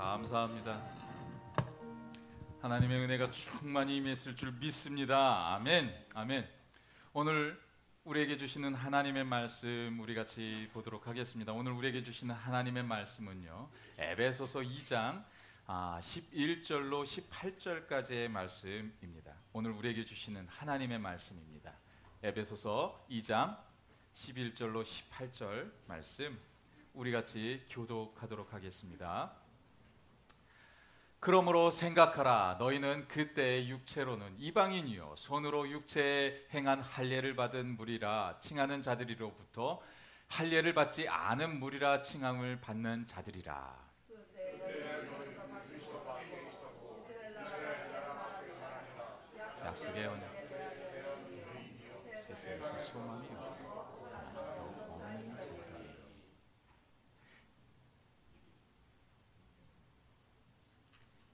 감사합니다. 하나님의 은혜가 충만히 임했을 줄 믿습니다. 아멘. 아멘. 오늘 우리에게 주시는 하나님의 말씀 우리 같이 보도록 하겠습니다. 오늘 우리에게 주시는 하나님의 말씀은요, 에베소서 2장 11절로 18절까지의 말씀입니다. 오늘 우리에게 주시는 하나님의 말씀입니다. 에베소서 2장 11절로 18절 말씀 우리 같이 교독하도록 하겠습니다. 그러므로 생각하라. 너희는 그때의 육체로는 이방인이요 손으로 육체에 행한 할례를 받은 무리라 칭하는 자들이로부터 할례를 받지 않은 무리라 칭함을 받는 자들이라. 약속의 언약 세상에서 소망이 없는 자들.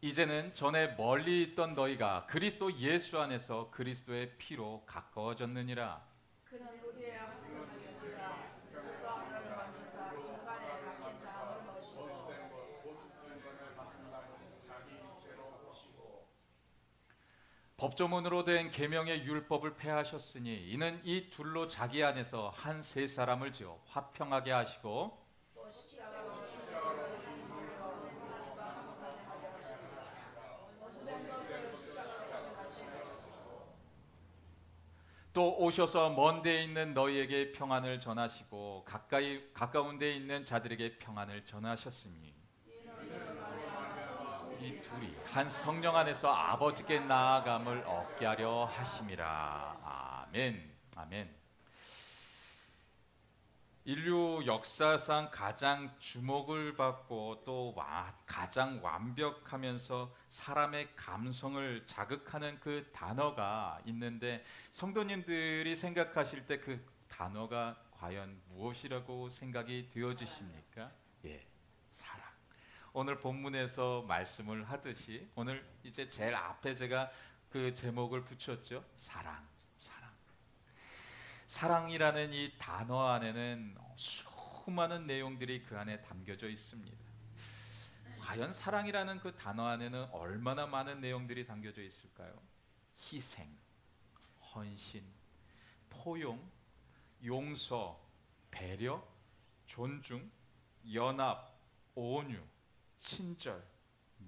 이제는 전에 멀리 있던 너희가 그리스도 예수 안에서 그리스도의 피로 가까워졌느니라. 그는 우리의 하나님이시라. 그가 하나님을 만드사 인간의 같은 다음을 모시고 법조문으로 된 계명의 율법을 폐하셨으니 이는 이 둘로 자기 안에서 한 세 사람을 지어 화평하게 하시고 또 십자가로 십자가로 하나님과 화평하게 하려 하시고 모든 것을 십자가로 사용하시고 또 오셔서 먼 데에 있는 너희에게 평안을 전하시고 가까운 데에 있는 자들에게 평안을 전하셨으니 이 둘이 한 성령 안에서 아버지께 나아감을 얻게 하려 하심이라. 아멘. 아멘. 인류 역사상 가장 주목을 받고 또 가장 완벽하면서 사람의 감성을 자극하는 그 단어가 있는데, 성도님들이 생각하실 때 그 단어가 과연 무엇이라고 생각이 되어지십니까? 예, 사랑. 오늘 본문에서 말씀을 하듯이 오늘 이제 제일 앞에 제가 그 제목을 붙였죠. 사랑. 사랑이라는 이 단어 안에는 수많은 내용들이 그 안에 담겨져 있습니다. 과연 사랑이라는 그 단어 안에는 얼마나 많은 내용들이 담겨져 있을까요? 희생, 헌신, 포용, 용서, 배려, 존중, 연합, 온유, 친절,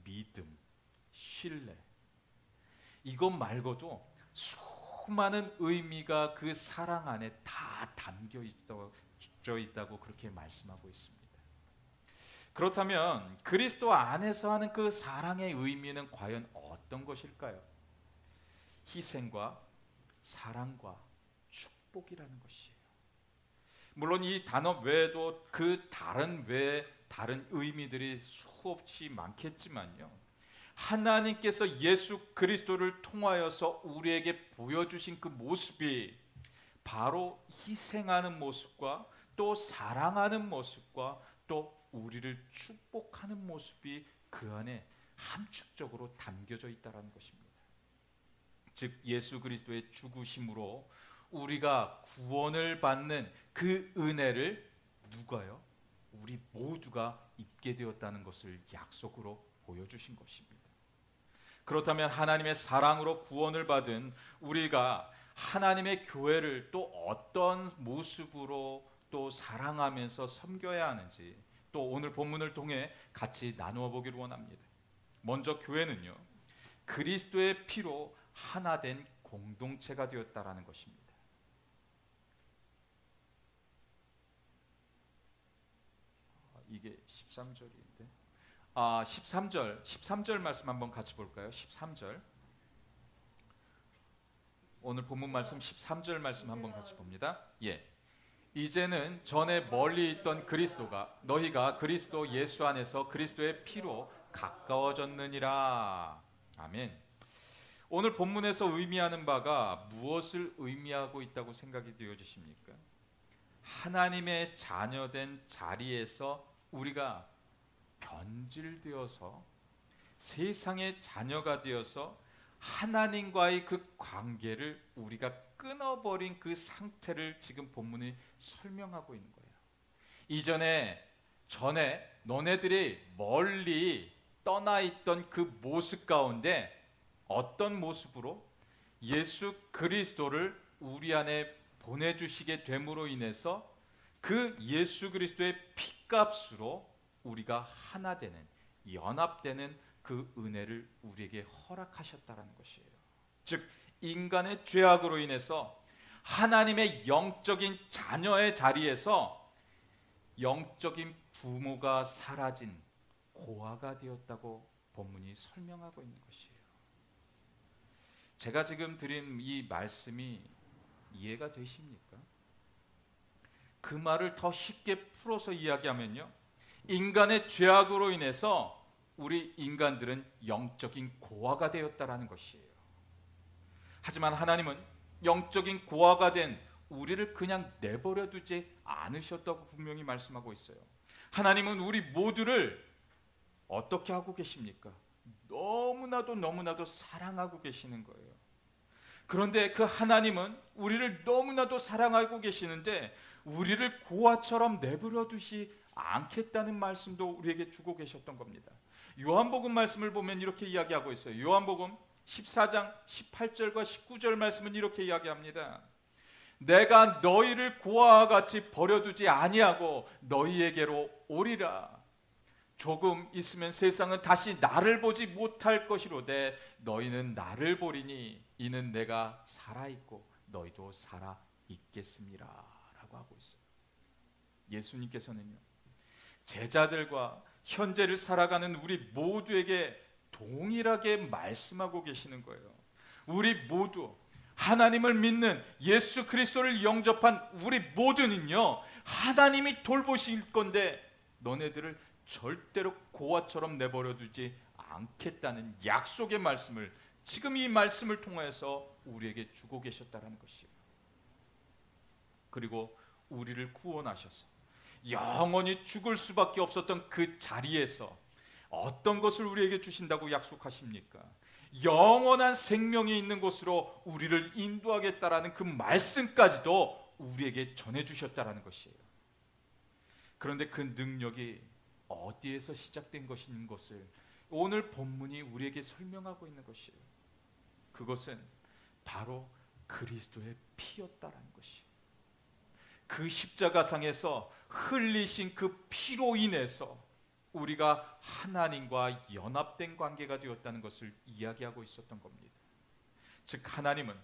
믿음, 신뢰. 이것 말고도 수많은 의미가 그 사랑 안에 다 담겨 있다고 그렇게 말씀하고 있습니다. 그렇다면 그리스도 안에서 하는 그 사랑의 의미는 과연 어떤 것일까요? 희생과 사랑과 축복이라는 것이에요. 물론 이 단어 외에도 그 다른 의미들이 수없이 많겠지만요, 하나님께서 예수 그리스도를 통하여서 우리에게 보여주신 그 모습이 바로 희생하는 모습과 또 사랑하는 모습과 또 우리를 축복하는 모습이 그 안에 함축적으로 담겨져 있다는 것입니다. 즉 예수 그리스도의 죽으심으로 우리가 구원을 받는 그 은혜를 누가요? 우리 모두가 입게 되었다는 것을 약속으로 보여주신 것입니다. 그렇다면 하나님의 사랑으로 구원을 받은 우리가 하나님의 교회를 또 어떤 모습으로 또 사랑하면서 섬겨야 하는지 또 오늘 본문을 통해 같이 나누어 보기를 원합니다. 먼저 교회는요, 그리스도의 피로 하나 된 공동체가 되었다라는 것입니다. 이게 13절인데 13절 말씀 한번 같이 볼까요? 13절. 오늘 본문 말씀 13절 말씀 한번 같이 봅니다. 예. 이제는 전에 멀리 있던 그리스도가 너희가 그리스도 예수 안에서 그리스도의 피로 가까워졌느니라. 아멘. 오늘 본문에서 의미하는 바가 무엇을 의미하고 있다고 생각이 되어지십니까? 하나님의 자녀된 자리에서 우리가 변질되어서 세상의 자녀가 되어서 하나님과의 그 관계를 우리가 끊어버린 그 상태를 지금 본문이 설명하고 있는 거예요. 전에 너네들이 멀리 떠나 있던 그 모습 가운데 어떤 모습으로 예수 그리스도를 우리 안에 보내주시게 됨으로 인해서 그 예수 그리스도의 피값으로 우리가 하나 되는, 연합되는 그 은혜를 우리에게 허락하셨다는 것이에요. 즉 인간의 죄악으로 인해서 하나님의 영적인 자녀의 자리에서 영적인 부모가 사라진 고아가 되었다고 본문이 설명하고 있는 것이에요. 제가 지금 드린 이 말씀이 이해가 되십니까? 그 말을 더 쉽게 풀어서 이야기하면요, 인간의 죄악으로 인해서 우리 인간들은 영적인 고아가 되었다라는 것이에요. 하지만 하나님은 영적인 고아가 된 우리를 그냥 내버려 두지 않으셨다고 분명히 말씀하고 있어요. 하나님은 우리 모두를 어떻게 하고 계십니까? 너무나도 사랑하고 계시는 거예요. 그런데 그 하나님은 우리를 너무나도 사랑하고 계시는데 우리를 고아처럼 내버려 두시 않겠다는 말씀도 우리에게 주고 계셨던 겁니다. 요한복음 말씀을 보면 이렇게 이야기하고 있어요. 요한복음 14장 18절과 19절 말씀은 이렇게 이야기합니다. 내가 너희를 고아와 같이 버려두지 아니하고 너희에게로 오리라. 조금 있으면 세상은 다시 나를 보지 못할 것이로되 너희는 나를 보리니 이는 내가 살아있고 너희도 살아있겠습니다 라고 하고 있어요. 예수님께서는요, 제자들과 현재를 살아가는 우리 모두에게 동일하게 말씀하고 계시는 거예요. 우리 모두 하나님을 믿는 예수 그리스도를 영접한 우리 모두는요, 하나님이 돌보실 건데 너네들을 절대로 고아처럼 내버려 두지 않겠다는 약속의 말씀을 지금 이 말씀을 통해서 우리에게 주고 계셨다는 것이에요. 그리고 우리를 구원하셔서 영원히 죽을 수밖에 없었던 그 자리에서 어떤 것을 우리에게 주신다고 약속하십니까? 영원한 생명이 있는 곳으로 우리를 인도하겠다라는 그 말씀까지도 우리에게 전해주셨다라는 것이에요. 그런데 그 능력이 어디에서 시작된 것인 것을 오늘 본문이 우리에게 설명하고 있는 것이에요. 그것은 바로 그리스도의 피였다라는 것이에요. 그 십자가상에서 흘리신 그 피로 인해서 우리가 하나님과 연합된 관계가 되었다는 것을 이야기하고 있었던 겁니다. 즉 하나님은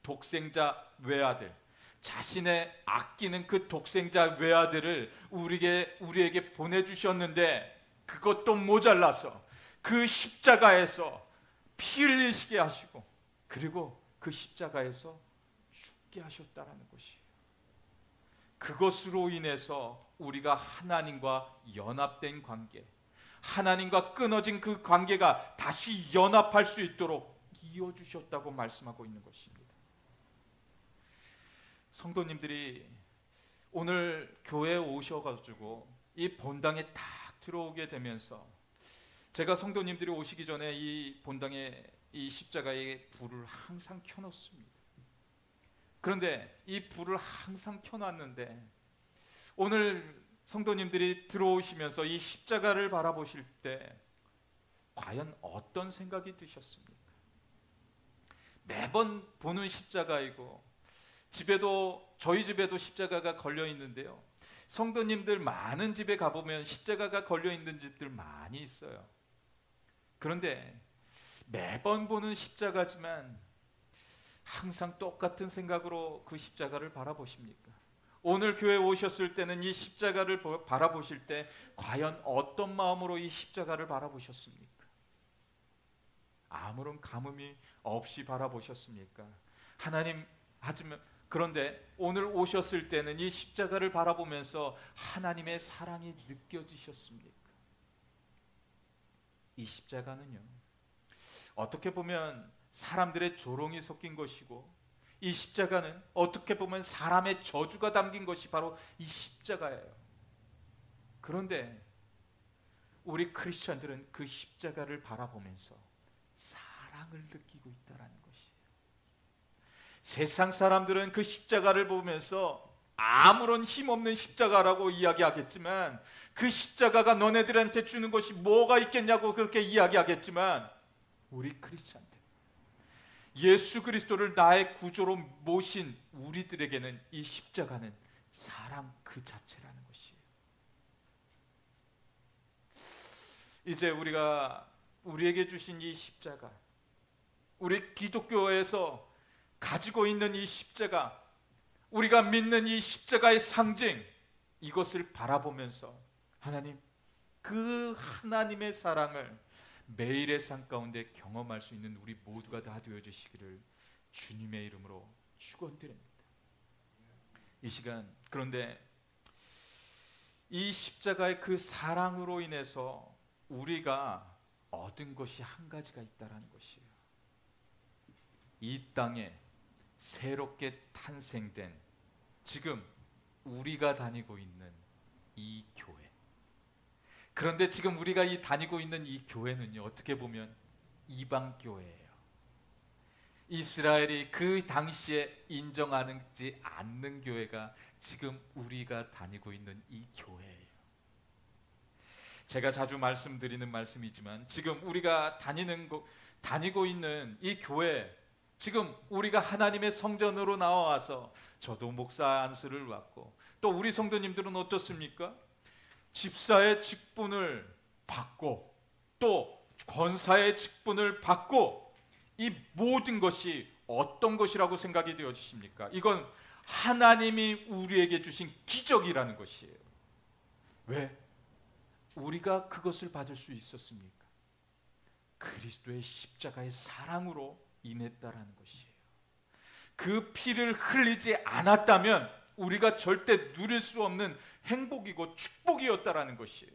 독생자 외아들, 자신의 아끼는 그 독생자 외아들을 우리에게 보내주셨는데 그것도 모자라서 그 십자가에서 피 흘리시게 하시고 그리고 그 십자가에서 죽게 하셨다라는 것이에요. 그것으로 인해서 우리가 하나님과 연합된 관계, 하나님과 끊어진 그 관계가 다시 연합할 수 있도록 이어주셨다고 말씀하고 있는 것입니다. 성도님들이 오늘 교회에 오셔가지고 이 본당에 딱 들어오게 되면서 제가 성도님들이 오시기 전에 이 본당에 이 십자가에 불을 항상 켜놓습니다. 그런데 이 불을 항상 켜놨는데 오늘 성도님들이 들어오시면서 이 십자가를 바라보실 때 과연 어떤 생각이 드셨습니까? 매번 보는 십자가이고 저희 집에도 십자가가 걸려 있는데요, 성도님들 많은 집에 가보면 십자가가 걸려 있는 집들 많이 있어요. 그런데 매번 보는 십자가지만 항상 똑같은 생각으로 그 십자가를 바라보십니까? 오늘 교회에 오셨을 때는 이 십자가를 바라보실 때 과연 어떤 마음으로 이 십자가를 바라보셨습니까? 아무런 감흥이 없이 바라보셨습니까? 하나님, 하지만 그런데 오늘 오셨을 때는 이 십자가를 바라보면서 하나님의 사랑이 느껴지셨습니까? 이 십자가는요, 어떻게 보면 사람들의 조롱이 섞인 것이고 이 십자가는 어떻게 보면 사람의 저주가 담긴 것이 바로 이 십자가예요. 그런데 우리 크리스천들은 그 십자가를 바라보면서 사랑을 느끼고 있다라는 것이에요. 세상 사람들은 그 십자가를 보면서 아무런 힘없는 십자가라고 이야기하겠지만 그 십자가가 너네들한테 주는 것이 뭐가 있겠냐고 그렇게 이야기하겠지만, 우리 크리스찬들, 예수 그리스도를 나의 구조로 모신 우리들에게는 이 십자가는 사랑 그 자체라는 것이에요. 이제 우리에게 주신 이 십자가, 우리 기독교에서 가지고 있는 이 십자가, 우리가 믿는 이 십자가의 상징, 이것을 바라보면서 하나님, 그 하나님의 사랑을 매일의 삶 가운데 경험할 수 있는 우리 모두가 다 되어 주시기를 주님의 이름으로 축원드립니다. 이 시간, 그런데 이 십자가의 그 사랑으로 인해서 우리가 얻은 것이 한 가지가 있다라는 것이에요. 이 땅에 새롭게 탄생된, 지금 우리가 다니고 있는 이 교회. 그런데 지금 우리가 다니고 있는 이 교회는요, 어떻게 보면 이방 교회예요. 이스라엘이 그 당시에 인정하지 않는 교회가 지금 우리가 다니고 있는 이 교회예요. 제가 자주 말씀드리는 말씀이지만, 지금 우리가 다니고 있는 이 교회, 지금 우리가 하나님의 성전으로 나와서, 저도 목사 안수를 받고, 또 우리 성도님들은 어떻습니까? 집사의 직분을 받고, 또 권사의 직분을 받고, 이 모든 것이 어떤 것이라고 생각이 되어지십니까? 이건 하나님이 우리에게 주신 기적이라는 것이에요. 왜? 우리가 그것을 받을 수 있었습니까? 그리스도의 십자가의 사랑으로 인했다라는 것이에요. 그 피를 흘리지 않았다면 우리가 절대 누릴 수 없는 행복이고 축복이었다라는 것이에요.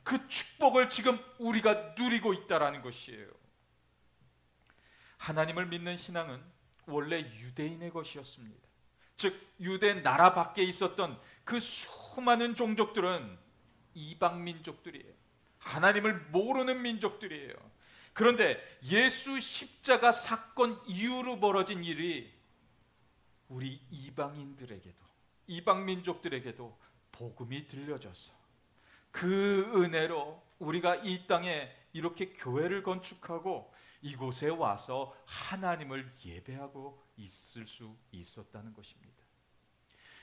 그 축복을 지금 우리가 누리고 있다라는 것이에요. 하나님을 믿는 신앙은 원래 유대인의 것이었습니다. 즉 유대 나라 밖에 있었던 그 수많은 종족들은 이방 민족들이에요. 하나님을 모르는 민족들이에요. 그런데 예수 십자가 사건 이후로 벌어진 일이 우리 이방인들에게도, 이방 민족들에게도 복음이 들려져서, 그 은혜로 우리가 이 땅에 이렇게 교회를 건축하고 이곳에 와서 하나님을 예배하고 있을 수 있었다는 것입니다.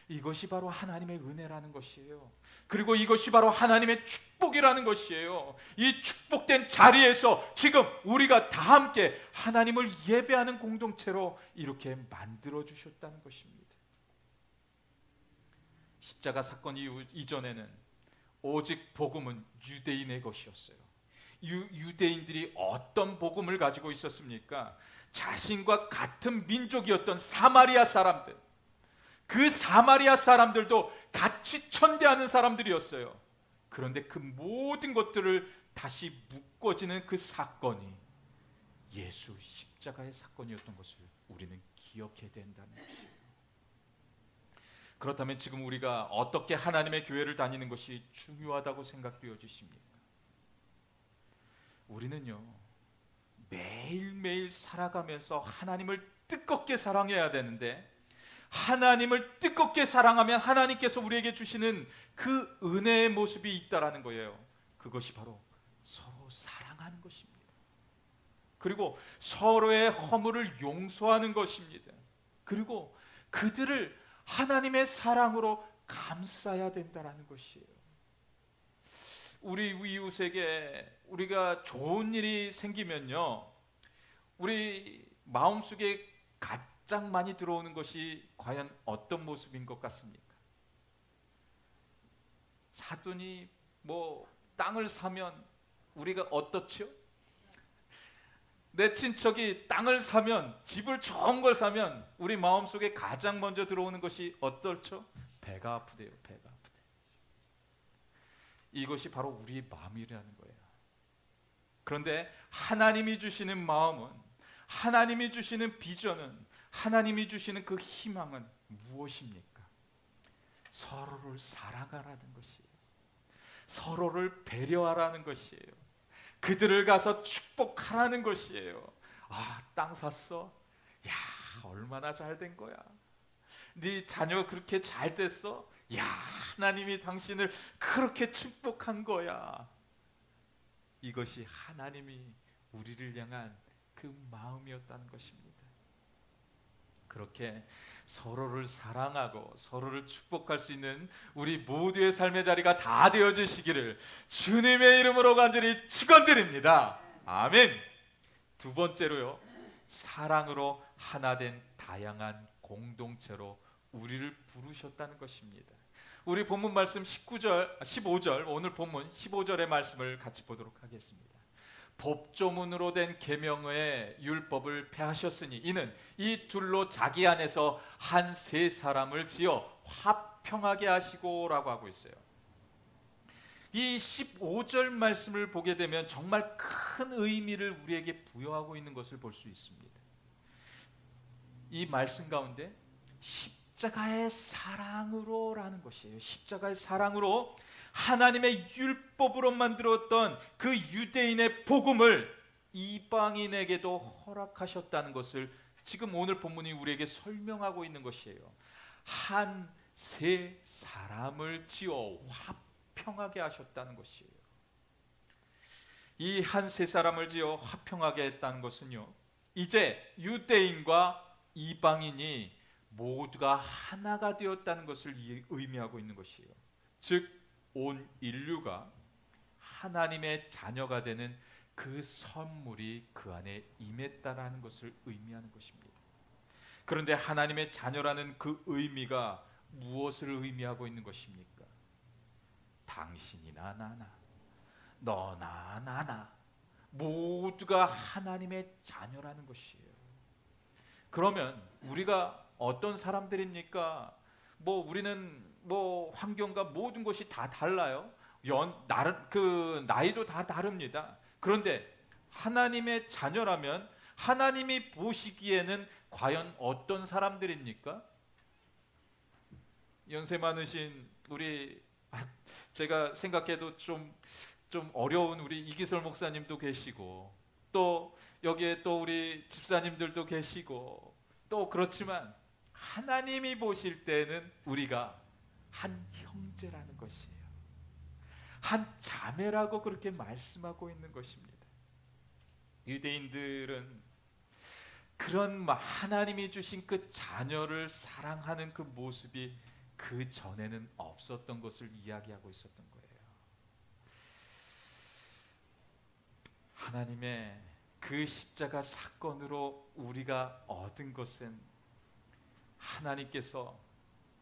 이것이 바로 하나님의 은혜라는 것이에요. 그리고 이것이 바로 하나님의 축복이라는 것이에요. 이 축복된 자리에서 지금 우리가 다 함께 하나님을 예배하는 공동체로 이렇게 만들어 주셨다는 것입니다. 십자가 사건 이전에는 오직 복음은 유대인의 것이었어요. 유대인들이 어떤 복음을 가지고 있었습니까? 자신과 같은 민족이었던 사마리아 사람들, 그 사마리아 사람들도 같이 천대하는 사람들이었어요. 그런데 그 모든 것들을 다시 묶어지는 그 사건이 예수 십자가의 사건이었던 것을 우리는 기억해야 된다는 것이에요. 그렇다면 지금 우리가 어떻게 하나님의 교회를 다니는 것이 중요하다고 생각되어지십니까? 우리는요, 매일매일 살아가면서 하나님을 뜨겁게 사랑해야 되는데, 하나님을 뜨겁게 사랑하면 하나님께서 우리에게 주시는 그 은혜의 모습이 있다라는 거예요. 그것이 바로 서로 사랑하는 것입니다. 그리고 서로의 허물을 용서하는 것입니다. 그리고 그들을 하나님의 사랑으로 감싸야 된다라는 것이에요. 우리 이웃에게 우리가 좋은 일이 생기면요, 우리 마음속에 가장 많이 들어오는 것이 과연 어떤 모습인 것 같습니까? 사돈이 땅을 사면 우리가 어떻죠? 내 친척이 땅을 사면, 집을 좋은 걸 사면 우리 마음속에 가장 먼저 들어오는 것이 어떨죠? 배가 아프대요. 배가 아프대. 이것이 바로 우리의 마음이라는 거예요. 그런데 하나님이 주시는 마음은, 하나님이 주시는 비전은, 하나님이 주시는 그 희망은 무엇입니까? 서로를 사랑하라는 것이에요. 서로를 배려하라는 것이에요. 그들을 가서 축복하라는 것이에요. 땅 샀어? 야, 얼마나 잘 된 거야. 네 자녀 그렇게 잘 됐어? 야, 하나님이 당신을 그렇게 축복한 거야. 이것이 하나님이 우리를 향한 그 마음이었다는 것입니다. 그렇게 서로를 사랑하고 서로를 축복할 수 있는 우리 모두의 삶의 자리가 다 되어지시기를 주님의 이름으로 간절히 축원드립니다. 아멘. 두 번째로요, 사랑으로 하나 된 다양한 공동체로 우리를 부르셨다는 것입니다. 우리 본문 말씀 15절, 오늘 본문 15절의 말씀을 같이 보도록 하겠습니다. 법조문으로 된 계명의 율법을 폐하셨으니 이는 이 둘로 자기 안에서 한 세 사람을 지어 화평하게 하시고라고 하고 있어요. 이 15절 말씀을 보게 되면 정말 큰 의미를 우리에게 부여하고 있는 것을 볼 수 있습니다. 이 말씀 가운데 십자가의 사랑으로라는 것이에요. 십자가의 사랑으로 하나님의 율법으로 만들었던 그 유대인의 복음을 이방인에게도 허락하셨다는 것을 지금 오늘 본문이 우리에게 설명하고 있는 것이에요. 한 세 사람을 지어 화평하게 하셨다는 것이에요. 이 한 세 사람을 지어 화평하게 했다는 것은요, 이제 유대인과 이방인이 모두가 하나가 되었다는 것을 의미하고 있는 것이에요. 즉 온 인류가 하나님의 자녀가 되는 그 선물이 그 안에 임했다라는 것을 의미하는 것입니다. 그런데 하나님의 자녀라는 그 의미가 무엇을 의미하고 있는 것입니까? 당신이나 나나, 너나 나나 모두가 하나님의 자녀라는 것이에요. 그러면 우리가 어떤 사람들입니까? 우리는 환경과 모든 것이 다 달라요. 나이도 다 다릅니다. 그런데 하나님의 자녀라면 하나님이 보시기에는 과연 어떤 사람들입니까? 연세 많으신 우리, 제가 생각해도 좀 어려운 우리 이기설 목사님도 계시고, 또 여기에 또 우리 집사님들도 계시고, 또 그렇지만 하나님이 보실 때는 우리가 한 형제라는 것이에요. 한 자매라고 그렇게 말씀하고 있는 것입니다. 유대인들은 그런 하나님이 주신 그 자녀를 사랑하는 그 모습이 그 전에는 없었던 것을 이야기하고 있었던 거예요. 하나님의 그 십자가 사건으로 우리가 얻은 것은 하나님께서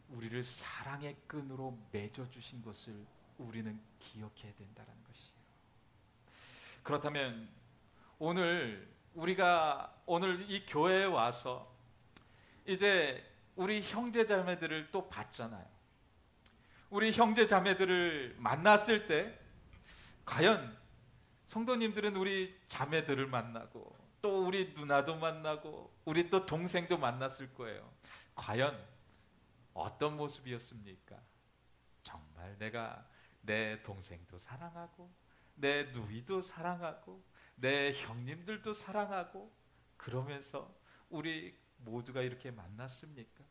우리를 사랑의 끈으로 맺어주신 것을 우리는 기억해야 된다는 것이에요. 그렇다면 오늘 이 교회에 와서 이제 우리 형제 자매들을 또 봤잖아요. 우리 형제 자매들을 만났을 때 과연 성도님들은 우리 자매들을 만나고 또 우리 누나도 만나고 우리 또 동생도 만났을 거예요. 과연 어떤 모습이었습니까? 정말 내가 내 동생도 사랑하고 내 누이도 사랑하고 내 형님들도 사랑하고 그러면서 우리 모두가 이렇게 만났습니까?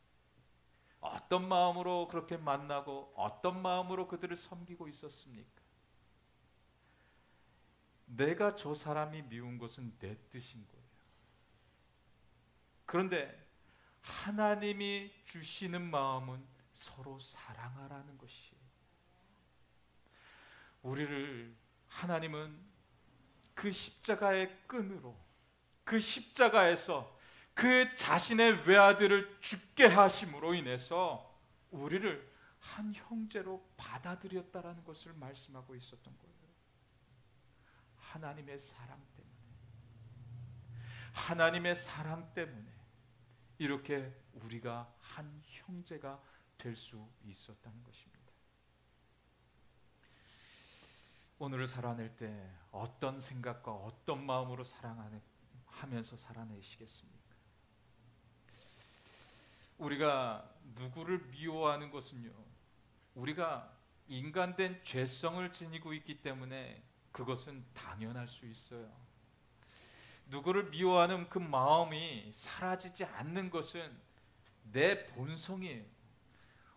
어떤 마음으로 그렇게 만나고 어떤 마음으로 그들을 섬기고 있었습니까? 내가 저 사람이 미운 것은 내 뜻인 거예요. 그런데 하나님이 주시는 마음은 서로 사랑하라는 것이에요. 우리를 하나님은 그 십자가의 끈으로, 그 십자가에서 그 자신의 외아들을 죽게 하심으로 인해서 우리를 한 형제로 받아들였다라는 것을 말씀하고 있었던 거예요. 하나님의 사랑 때문에 이렇게 우리가 한 형제가 될 수 있었다는 것입니다. 오늘을 살아낼 때 어떤 생각과 어떤 마음으로 사랑하면서 살아내시겠습니까? 우리가 누구를 미워하는 것은요, 우리가 인간된 죄성을 지니고 있기 때문에 그것은 당연할 수 있어요. 누구를 미워하는 그 마음이 사라지지 않는 것은 내 본성이에요.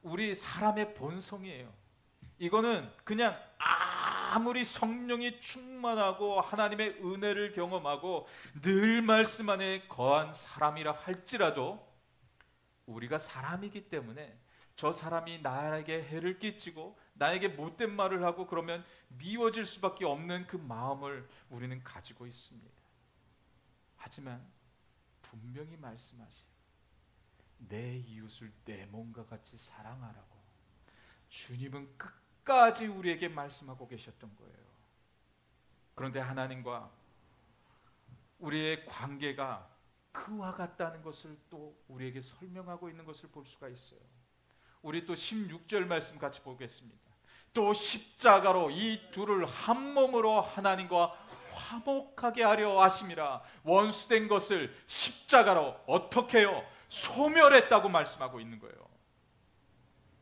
우리 사람의 본성이에요. 이거는 그냥 아무리 성령이 충만하고 하나님의 은혜를 경험하고 늘 말씀 안에 거한 사람이라 할지라도 우리가 사람이기 때문에 저 사람이 나에게 해를 끼치고 나에게 못된 말을 하고 그러면 미워질 수밖에 없는 그 마음을 우리는 가지고 있습니다. 하지만 분명히 말씀하세요. 내 이웃을 내 몸과 같이 사랑하라고 주님은 끝까지 우리에게 말씀하고 계셨던 거예요. 그런데 하나님과 우리의 관계가 그와 같다는 것을 또 우리에게 설명하고 있는 것을 볼 수가 있어요. 우리 또 16절 말씀 같이 보겠습니다. 또 십자가로 이 둘을 한 몸으로 하나님과 화목하게 하려 하심이라. 원수된 것을 십자가로 어떻게 해요? 소멸했다고 말씀하고 있는 거예요.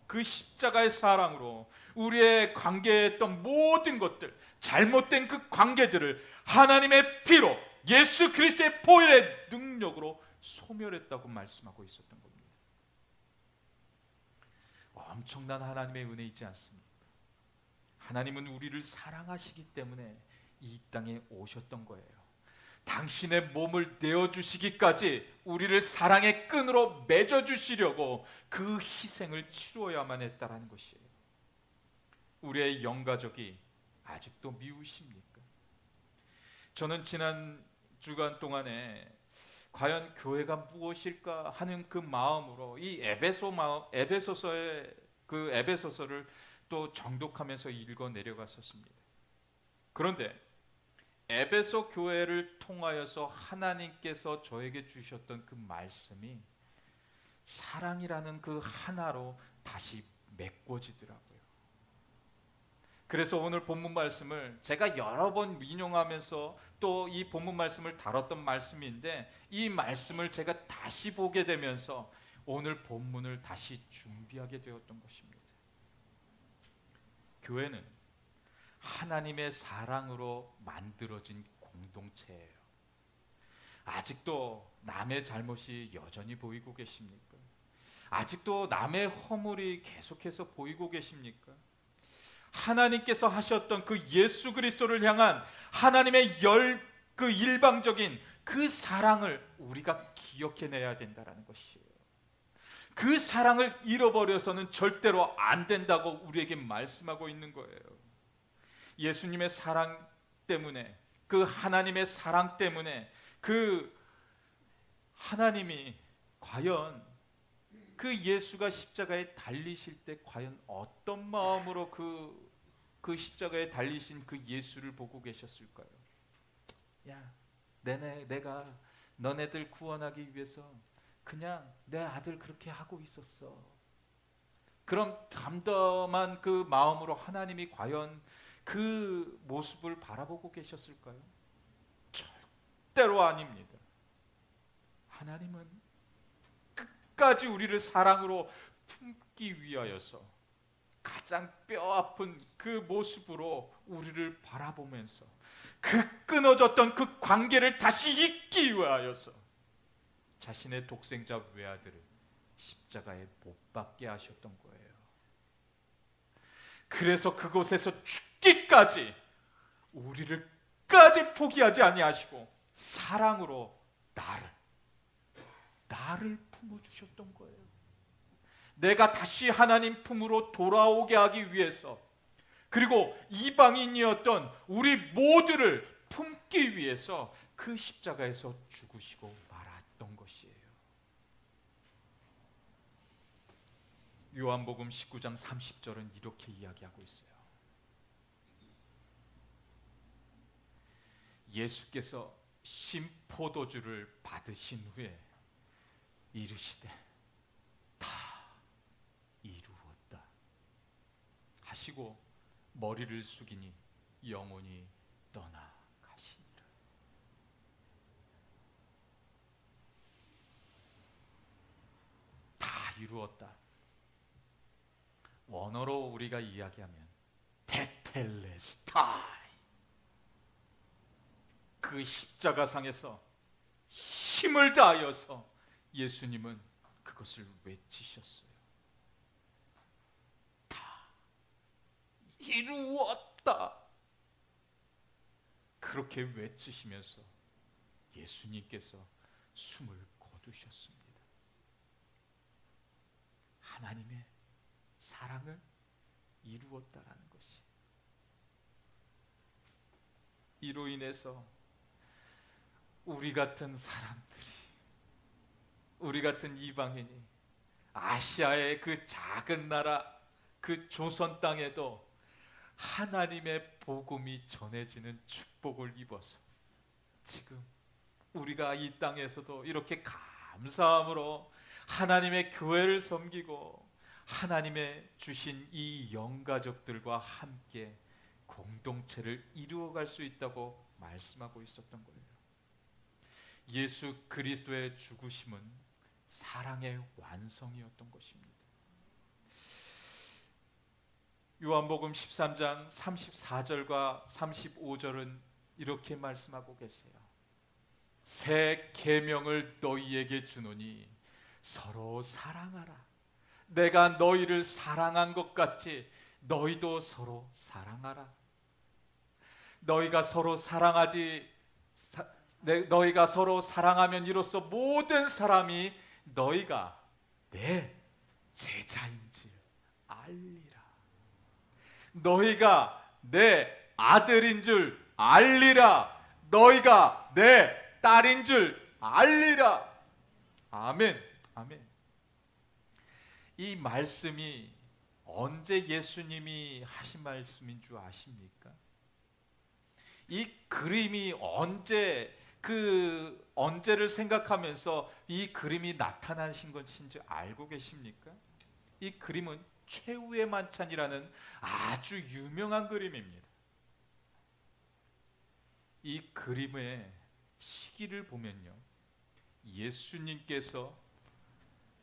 그 십자가의 사랑으로 우리의 관계에 있던 모든 것들, 잘못된 그 관계들을 하나님의 피로 예수 그리스도의 보혈의 능력으로 소멸했다고 말씀하고 있었던 겁니다. 엄청난 하나님의 은혜 있지 않습니까? 하나님은 우리를 사랑하시기 때문에 이 땅에 오셨던 거예요. 당신의 몸을 내어주시기까지 우리를 사랑의 끈으로 맺어주시려고 그 희생을 치루어야만 했다라는 것이에요. 우리의 영가족이 아직도 미우십니까? 저는 지난 주간 동안에 과연 교회가 무엇일까 하는 그 마음으로 이 에베소서의 그 에베소서를 또 정독하면서 읽어 내려갔었습니다. 그런데 에베소 교회를 통하여서 하나님께서 저에게 주셨던 그 말씀이 사랑이라는 그 하나로 다시 메꿔지더라고요. 그래서 오늘 본문 말씀을 제가 여러 번 인용하면서 또 이 본문 말씀을 다뤘던 말씀인데 이 말씀을 제가 다시 보게 되면서 오늘 본문을 다시 준비하게 되었던 것입니다. 교회는 하나님의 사랑으로 만들어진 공동체예요. 아직도 남의 잘못이 여전히 보이고 계십니까? 아직도 남의 허물이 계속해서 보이고 계십니까? 하나님께서 하셨던 그 예수 그리스도를 향한 하나님의 그 일방적인 그 사랑을 우리가 기억해내야 된다는 것이에요. 그 사랑을 잃어버려서는 절대로 안 된다고 우리에게 말씀하고 있는 거예요. 예수님의 사랑 때문에, 그 하나님의 사랑 때문에 그 하나님이 과연 그 예수가 십자가에 달리실 때 과연 어떤 마음으로 그 십자가에 달리신 그 예수를 보고 계셨을까요? 야, 내가 너네들 구원하기 위해서 그냥 내 아들 그렇게 하고 있었어. 그럼 담담한 그 마음으로 하나님이 과연 그 모습을 바라보고 계셨을까요? 절대로 아닙니다. 하나님은 끝까지 우리를 사랑으로 품기 위하여서 가장 뼈아픈 그 모습으로 우리를 바라보면서 그 끊어졌던 그 관계를 다시 잇기 위하여서 자신의 독생자 외아들을 십자가에 못 박게 하셨던 거예요. 그래서 그곳에서 죽기까지 우리를 끝까지 포기하지 아니하시고 사랑으로 나를 품어주셨던 거예요. 내가 다시 하나님 품으로 돌아오게 하기 위해서, 그리고 이방인이었던 우리 모두를 품기 위해서 그 십자가에서 죽으시고 말았던 것이에요. 요한복음 19장 30절은 이렇게 이야기하고 있어요. 예수께서 신포도주를 받으신 후에 이르시되 다 이루었다 하시고 머리를 숙이니 영혼이 떠나가시니라. 다 이루었다. 원어로 우리가 이야기하면 테텔레스타이, 그 십자가상에서 힘을 다하여서 예수님은 그것을 외치셨어요. 이루었다. 그렇게 외치시면서 예수님께서 숨을 거두셨습니다. 하나님의 사랑을 이루었다라는 것이, 이로 인해서 우리 같은 사람들이, 우리 같은 이방인이 아시아의 그 작은 나라, 그 조선 땅에도 하나님의 복음이 전해지는 축복을 입어서 지금 우리가 이 땅에서도 이렇게 감사함으로 하나님의 교회를 섬기고 하나님의 주신 이 영가족들과 함께 공동체를 이루어갈 수 있다고 말씀하고 있었던 거예요. 예수 그리스도의 죽으심은 사랑의 완성이었던 것입니다. 요한복음 13장 34절과 35절은 이렇게 말씀하고 계세요. 새 계명을 너희에게 주노니 서로 사랑하라. 내가 너희를 사랑한 것 같이 너희도 서로 사랑하라. 너희가 서로 사랑하면 이로써 모든 사람이 너희가 내 제자인 줄 알리라. 너희가 내 아들인 줄 알리라. 너희가 내 딸인 줄 알리라. 아멘. 아멘. 이 말씀이 언제 예수님이 하신 말씀인 줄 아십니까? 이 그림이 언제를 생각하면서 이 그림이 나타나신 것인지 알고 계십니까? 이 그림은 최후의 만찬이라는 아주 유명한 그림입니다. 이 그림의 시기를 보면요, 예수님께서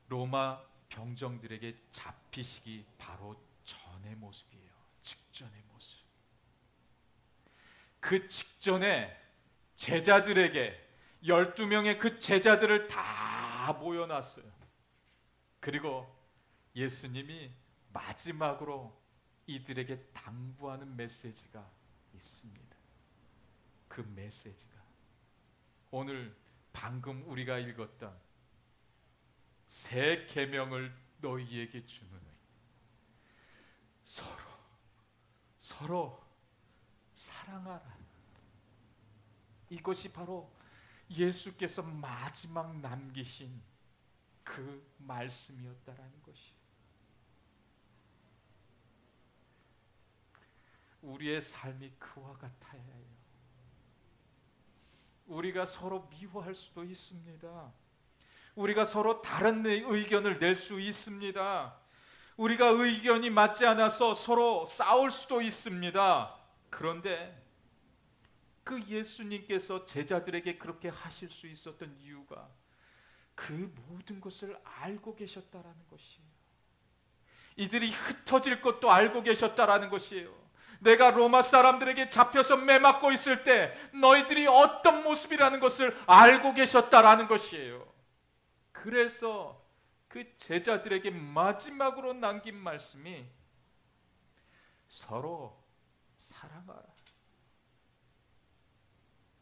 로마 병정들에게 잡히시기 바로 전의 모습이에요. 직전의 모습. 그 직전에 제자들에게 12명의 그 제자들을 다 모여놨어요. 그리고 예수님이 마지막으로 이들에게 당부하는 메시지가 있습니다. 그 메시지가 오늘 방금 우리가 읽었던 새 계명을 너희에게 주노니 서로 사랑하라. 이것이 바로 예수께서 마지막 남기신 그 말씀이었다라는 것이, 우리의 삶이 그와 같아야 해요. 우리가 서로 미워할 수도 있습니다. 우리가 서로 다른 의견을 낼 수 있습니다. 우리가 의견이 맞지 않아서 서로 싸울 수도 있습니다. 그런데 그 예수님께서 제자들에게 그렇게 하실 수 있었던 이유가 그 모든 것을 알고 계셨다라는 것이에요. 이들이 흩어질 것도 알고 계셨다라는 것이에요. 내가 로마 사람들에게 잡혀서 매맞고 있을 때 너희들이 어떤 모습이라는 것을 알고 계셨다라는 것이에요. 그래서 그 제자들에게 마지막으로 남긴 말씀이 서로 사랑하라.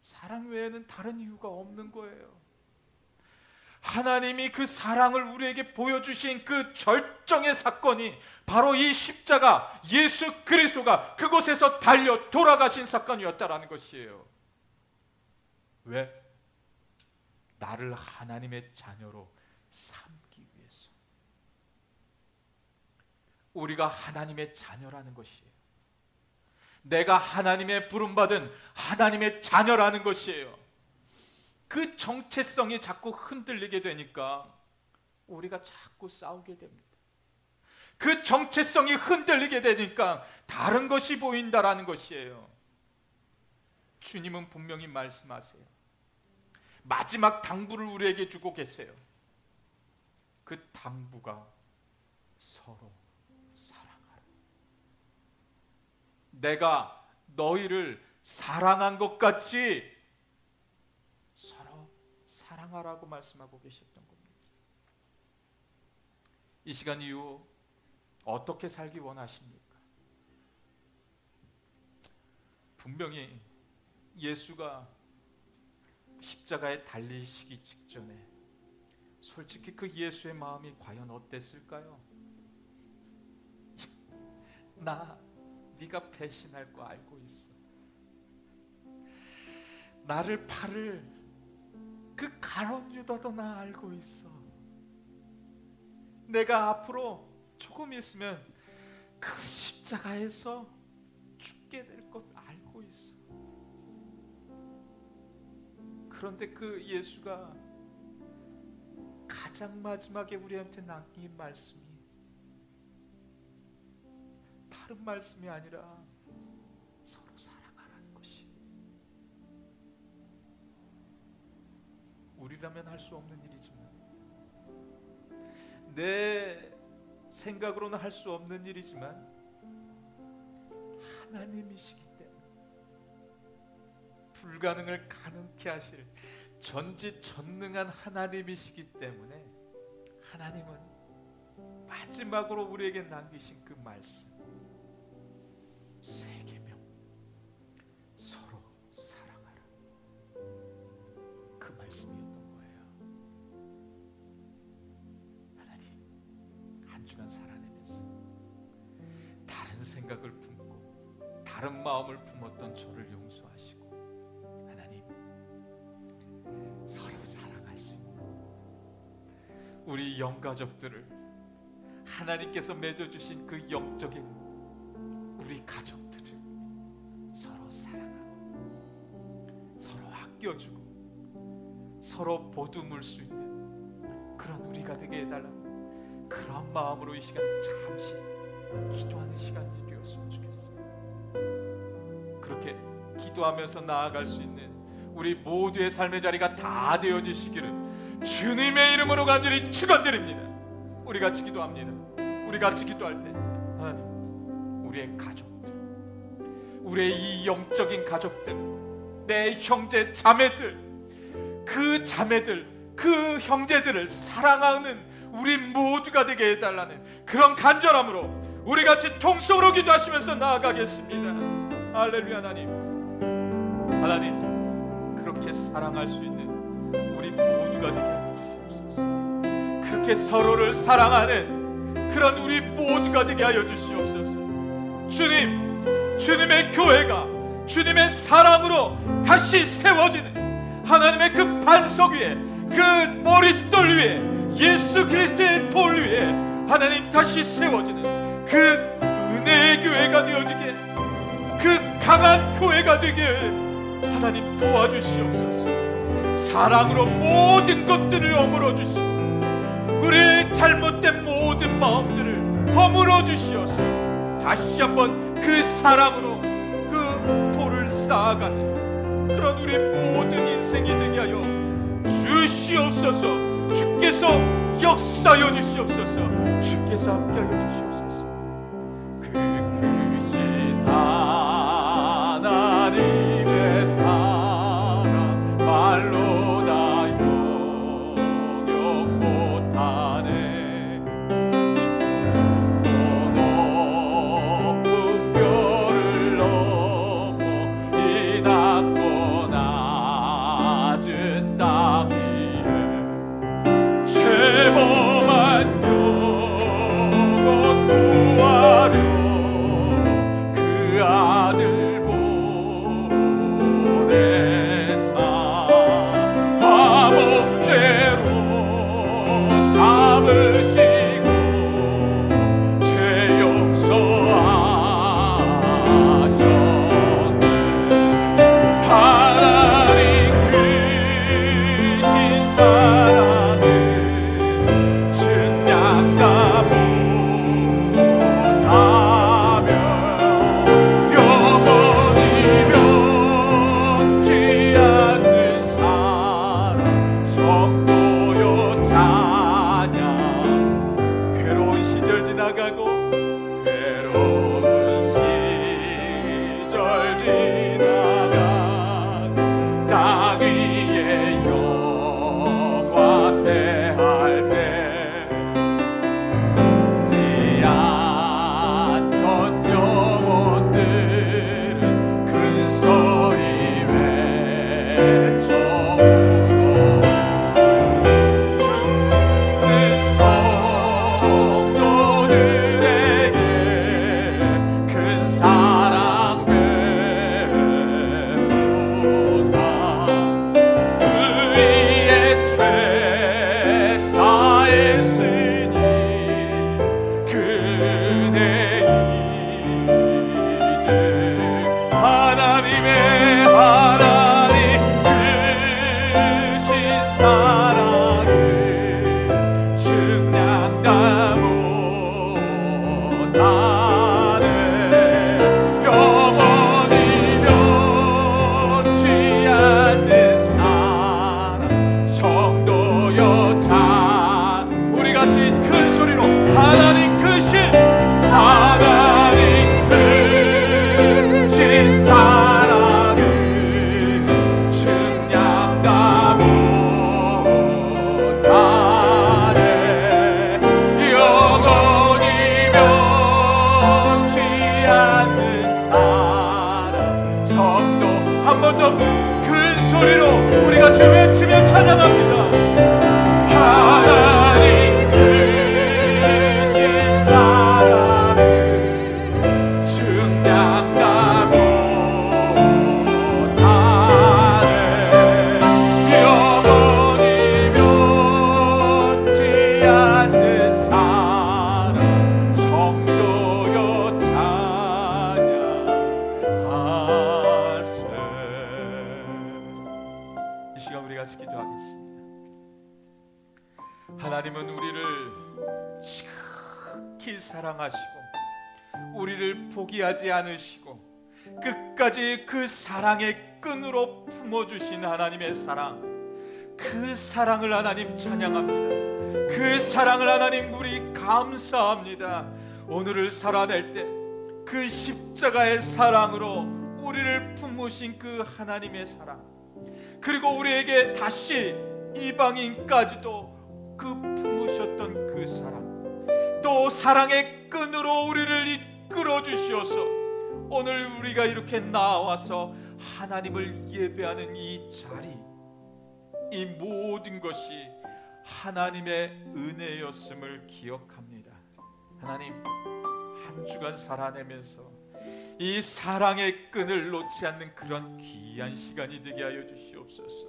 사랑 외에는 다른 이유가 없는 거예요. 하나님이 그 사랑을 우리에게 보여주신 그 절정의 사건이 바로 이 십자가, 예수 그리스도가 그곳에서 달려 돌아가신 사건이었다라는 것이에요. 왜? 나를 하나님의 자녀로 삼기 위해서. 우리가 하나님의 자녀라는 것이에요. 내가 하나님의 부름받은 하나님의 자녀라는 것이에요. 그 정체성이 자꾸 흔들리게 되니까 우리가 자꾸 싸우게 됩니다. 그 정체성이 흔들리게 되니까 다른 것이 보인다라는 것이에요. 주님은 분명히 말씀하세요. 마지막 당부를 우리에게 주고 계세요. 그 당부가 서로 사랑하라. 내가 너희를 사랑한 것 같이 서로 사랑하라고 말씀하고 계셨던 겁니다. 이 시간 이후 어떻게 살기 원하십니까? 분명히 예수가 십자가에 달리시기 직전에 솔직히 그 예수의 마음이 과연 어땠을까요? 네가 배신할 거 알고 있어. 나를 팔을 그 가룟 유다도 나 알고 있어. 내가 앞으로 조금 있으면 그 십자가에서 죽게 될 것 알고 있어. 그런데 그 예수가 가장 마지막에 우리한테 남긴 말씀이 다른 말씀이 아니라 서로 사랑하라는 것이. 우리라면 할 수 없는 일이지만, 내 생각으로는 할 수 없는 일이지만 하나님이시기 때문에, 불가능을 가능케 하실 전지전능한 하나님이시기 때문에, 하나님은 마지막으로 우리에게 남기신 그 말씀, 세 계명, 서로 사랑하라, 그 말씀이었던 거예요. 하나님, 한 주간 살아내면서 다른 생각을 품고 다른 마음을 품었던 저를 용서하시고, 하나님, 서로 사랑할 수 있는 우리 영가족들을, 하나님께서 맺어주신 그 영적인 우리 가족들을 서로 사랑하고 서로 아껴주고 서로 보듬을 수 있는 그런 우리가 되게 해달라는 그런 마음으로 이 시간 잠시 기도하는 시간이 되었으면 좋겠어요. 그렇게 기도하면서 나아갈 수 있는 우리 모두의 삶의 자리가 다 되어지시기를 주님의 이름으로 간절히 축원드립니다. 우리 같이 기도합니다. 우리 같이 기도할 때, 하나님, 우리의 가족들, 우리의 이 영적인 가족들, 내 형제 자매들, 그 자매들, 그 형제들을 사랑하는 우리 모두가 되게 해달라는 그런 간절함으로 우리 같이 통성으로 기도하시면서 나아가겠습니다. 할렐루야. 하나님, 그렇게 사랑할 수 있는 우리 모두가 되게 하여 주시옵소서. 그렇게 서로를 사랑하는 그런 우리 모두가 되게 하여 주시옵소서. 주님, 주님의 교회가 주님의 사랑으로 다시 세워지는, 하나님의 그 반석 위에, 그 머릿돌 위에, 예수 그리스도의 돌 위에 하나님 다시 세워지는 그 은혜의 교회가 되어지게, 그 강한 교회가 되게 하나님 도와주시옵소서. 사랑으로 모든 것들을 허물어 주시고 우리의 잘못된 모든 마음들을 허물어 주시옵소서. 다시 한번 그 사랑으로 그 돌을 쌓아가는 그런 우리 모든 인생이 되게 하여 주시옵소서. 주께서 역사하여 주시옵소서. 주께서 함께하여 주시옵소서. 그 크신 하나님의 사랑 말로 다 용용 못하네. 한 번 더 큰 소리로 우리 같이 외치며 찬양합니다. 하나님 크신 사랑을 증량다 못하네. 영원히 변치 않는 사랑 성도여 찬양하세. 이 시간 우리 같이 기도하겠습니다. 하나님은 우리를 지극히 사랑하시고 우리를 포기하지 않으시고 끝까지 그 사랑의 끈으로 품어주신 하나님의 사랑, 그 사랑을 하나님 찬양합니다. 그 사랑을 하나님 우리 감사합니다. 오늘을 살아낼 때 그 십자가의 사랑으로 우리를 품으신 그 하나님의 사랑, 그리고 우리에게 다시 이방인까지도 그 품으셨던 그 사랑, 또 사랑의 끈으로 우리를 이끌어 주시어서 오늘 우리가 이렇게 나와서 하나님을 예배하는 이 자리, 이 모든 것이 하나님의 은혜였음을 기억합니다. 하나님, 한 주간 살아내면서 이 사랑의 끈을 놓지 않는 그런 귀한 시간이 되게 하여 주시옵소서.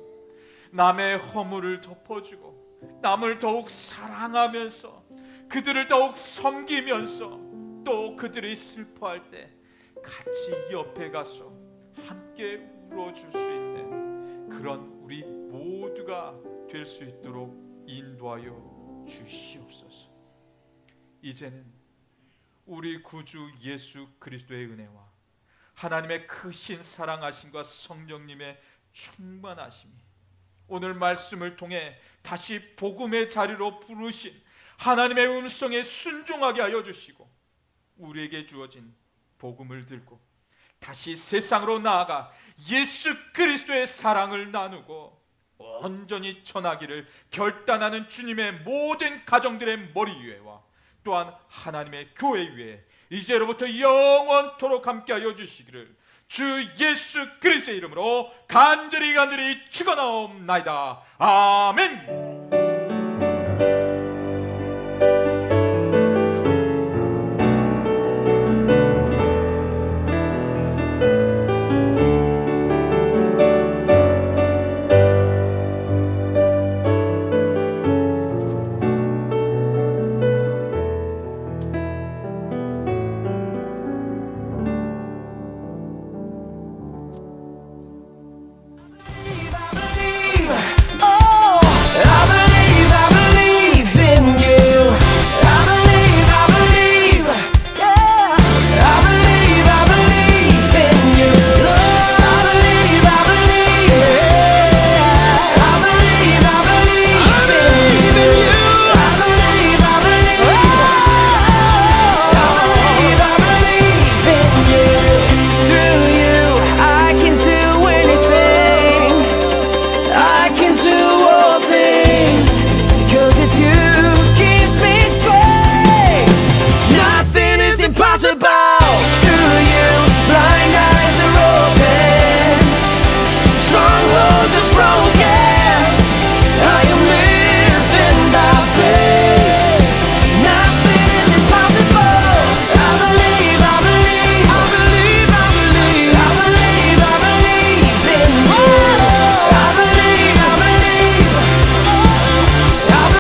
남의 허물을 덮어주고 남을 더욱 사랑하면서 그들을 더욱 섬기면서 또 그들이 슬퍼할 때 같이 옆에 가서 함께 울어줄 수 있는 그런 우리 모두가 될 수 있도록 인도하여 주시옵소서. 이제는 우리 구주 예수 그리스도의 은혜와 하나님의 크신 사랑하심과 성령님의 충만하심이 오늘 말씀을 통해 다시 복음의 자리로 부르신 하나님의 음성에 순종하게 하여 주시고 우리에게 주어진 복음을 들고 다시 세상으로 나아가 예수 그리스도의 사랑을 나누고 온전히 전하기를 결단하는 주님의 모든 가정들의 머리 위에와 또한 하나님의 교회 위에 이제로부터 영원토록 함께하여 주시기를 주 예수 그리스도의 이름으로 간절히 축원하옵나이다. 아멘.